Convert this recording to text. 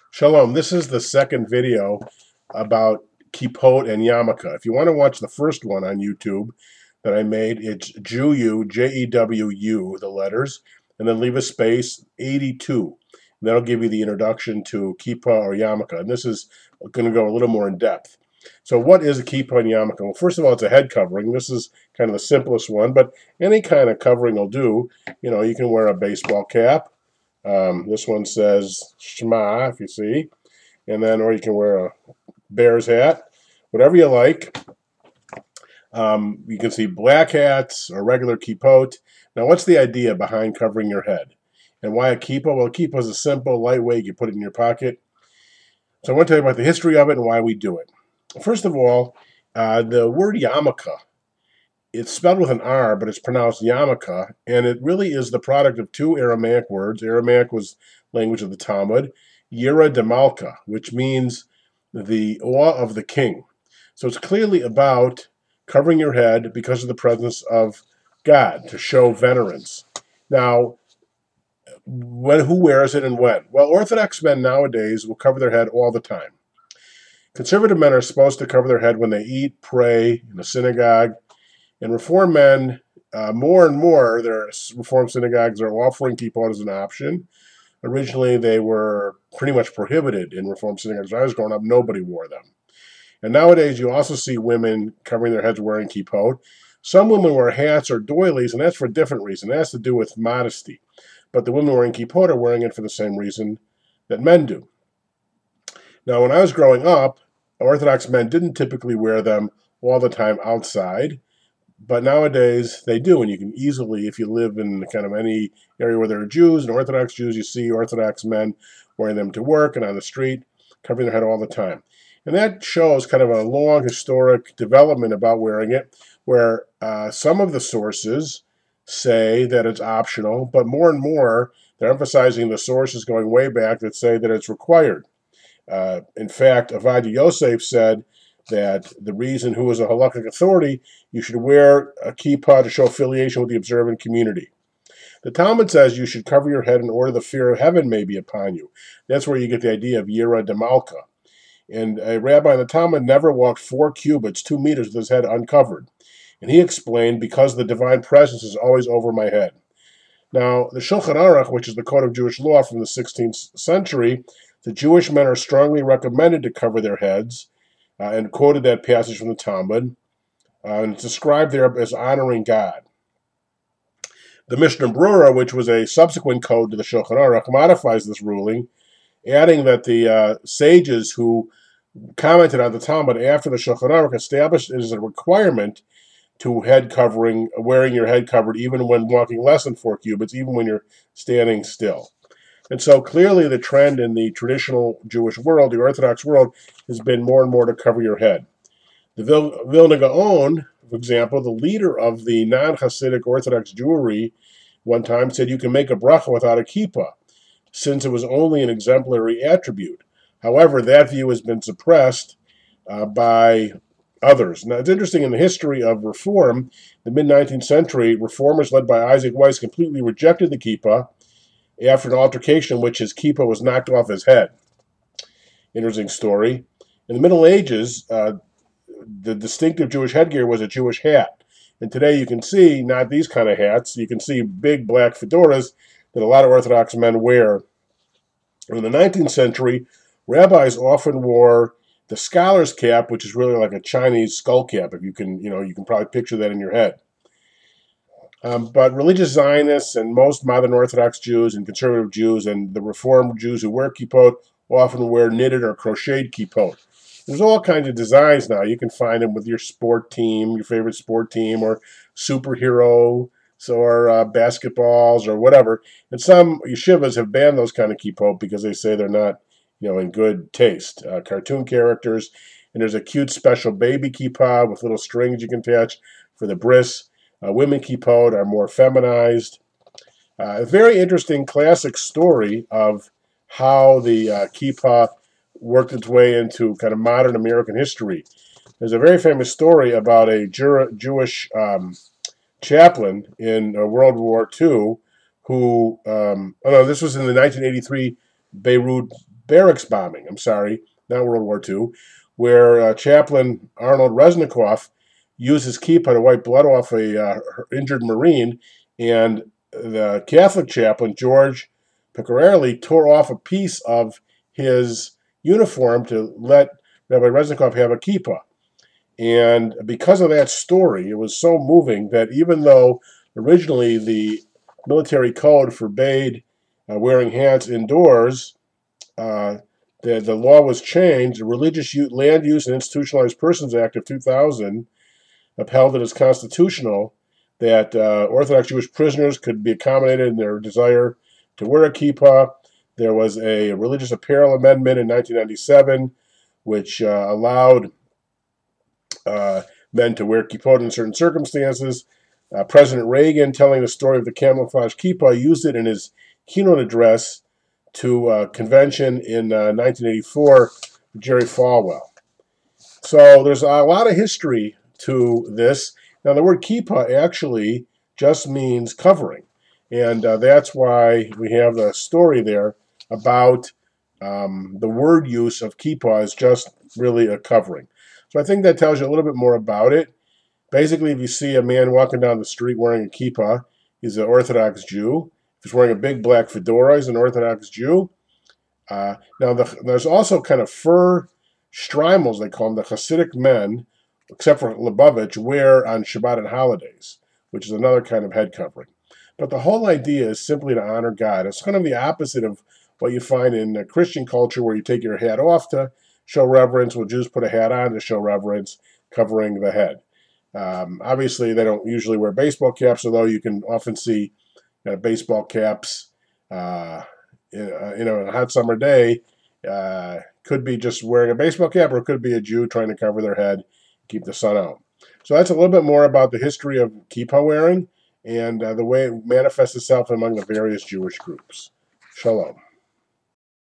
Shalom. This is the second video about Kippot and Yarmulkah. If you want to watch the first one on YouTube that I made, it's Jewu, Jewu, the letters, and then leave a space, 82. And that'll give you the introduction to Kippah or Yarmulkah. And this is going to go a little more in depth. So what is a Kippah and Yarmulkah? Well, first of all, it's a head covering. This is kind of the simplest one, but any kind of covering will do. You know, you can wear a baseball cap. This one says Shema, if you see, and then, or you can wear a Bears hat, whatever you like. You can see black hats or regular kippot. Now, what's the idea behind covering your head? And why a kippah? Well, a kippah is a simple, lightweight, you put it in your pocket. So I want to tell you about the history of it and why we do it. First of all, the word yarmulkah, it's spelled with an R, but it's pronounced yarmulkah, and it really is the product of two Aramaic words. Aramaic was language of the Talmud, Yira de Malka, which means the awe of the king. So it's clearly about covering your head because of the presence of God, to show venerance. Now, who wears it and when? Well, Orthodox men nowadays will cover their head all the time. Conservative men are supposed to cover their head when they eat, pray in the synagogue, and Reform men, more and more, their Reform synagogues are offering kippot as an option. Originally, they were pretty much prohibited in Reform synagogues. When I was growing up, nobody wore them. And nowadays, you also see women covering their heads wearing kippot. Some women wear hats or doilies, and that's for a different reason. It has to do with modesty. But the women wearing kippot are wearing it for the same reason that men do. Now, when I was growing up, Orthodox men didn't typically wear them all the time outside. But nowadays they do, and you can easily, if you live in kind of any area where there are Jews and Orthodox Jews, you see Orthodox men wearing them to work and on the street, covering their head all the time. And that shows kind of a long historic development about wearing it, where some of the sources say that it's optional, but more and more they're emphasizing the sources going way back that say that it's required. In fact, Avad Yosef said that the reason, who is a halakhic authority, you should wear a kippah to show affiliation with the observant community. The Talmud says you should cover your head in order the fear of heaven may be upon you. That's where you get the idea of Yira de Malka. And a rabbi in the Talmud never walked 4 cubits, 2 meters, with his head uncovered. And he explained, because the divine presence is always over my head. Now, the Shulchan Aruch, which is the code of Jewish law from the 16th century, the Jewish men are strongly recommended to cover their heads, and quoted that passage from the Talmud, and it's described there as honoring God. The Mishnah Brura, which was a subsequent code to the Shulchan Aruch, modifies this ruling, adding that the sages who commented on the Talmud after the Shulchan Aruch established it as a requirement to head covering, wearing your head covered even when walking less than 4 cubits, even when you're standing still. And so clearly the trend in the traditional Jewish world, the Orthodox world, has been more and more to cover your head. The Vilna Gaon, for example, the leader of the non-Hasidic Orthodox Jewry, one time said you can make a bracha without a kippah, since it was only an exemplary attribute. However, that view has been suppressed by others. Now, it's interesting, in the history of Reform, the mid-19th century, reformers led by Isaac Weiss completely rejected the kippah after an altercation in which his kippah was knocked off his head. Interesting story. In the Middle Ages, the distinctive Jewish headgear was a Jewish hat. And today you can see not these kind of hats. You can see big black fedoras that a lot of Orthodox men wear. In the 19th century, rabbis often wore the scholar's cap, which is really like a Chinese skull cap. If you can, you can probably picture that in your head. But religious Zionists and most modern Orthodox Jews and conservative Jews and the Reformed Jews who wear kippot often wear knitted or crocheted kippot. There's all kinds of designs now. You can find them with your sport team, your favorite sport team, or superheroes, or basketballs, or whatever. And some yeshivas have banned those kind of kippot because they say they're not, in good taste. Cartoon characters, and there's a cute special baby kippah with little strings you can attach for the bris. Women kippot are more feminized. A very interesting classic story of how the kippah worked its way into kind of modern American history. There's a very famous story about a Jewish chaplain in World War II who, this was in the 1983 Beirut barracks bombing. I'm sorry, not World War II, where Chaplain Arnold Resnikoff used his kipah to wipe blood off a injured Marine, and the Catholic chaplain, George Picarelli, tore off a piece of his uniform to let Rabbi Resnikoff have a kipah. And because of that story, it was so moving that even though originally the military code forbade wearing hats indoors, uh, the law was changed. The Religious Land Use and Institutionalized Persons Act of 2000 upheld it as constitutional that Orthodox Jewish prisoners could be accommodated in their desire to wear a kippah. There was a religious apparel amendment in 1997 which allowed men to wear kippot in certain circumstances. President Reagan, telling the story of the camouflage kippah, used it in his keynote address to a convention in 1984, Jerry Falwell. So there's a lot of history to this. Now, the word kippah actually just means covering, and that's why we have the story there about the word use of kippah is just really a covering. So I think that tells you a little bit more about it. Basically, if you see a man walking down the street wearing a kippah, he's an Orthodox Jew. If he's wearing a big black fedora, he's an Orthodox Jew. Now, there's also kind of fur shtreimels, they call them, the Hasidic men, except for Lubavitch, wear on Shabbat and holidays, which is another kind of head covering. But the whole idea is simply to honor God. It's kind of the opposite of what you find in Christian culture, where you take your hat off to show reverence. Well, Jews put a hat on to show reverence, covering the head. Obviously, they don't usually wear baseball caps, although you can often see baseball caps. In a hot summer day, could be just wearing a baseball cap, or it could be a Jew trying to cover their head, keep the sun out. So that's a little bit more about the history of kippah wearing and the way it manifests itself among the various Jewish groups. Shalom.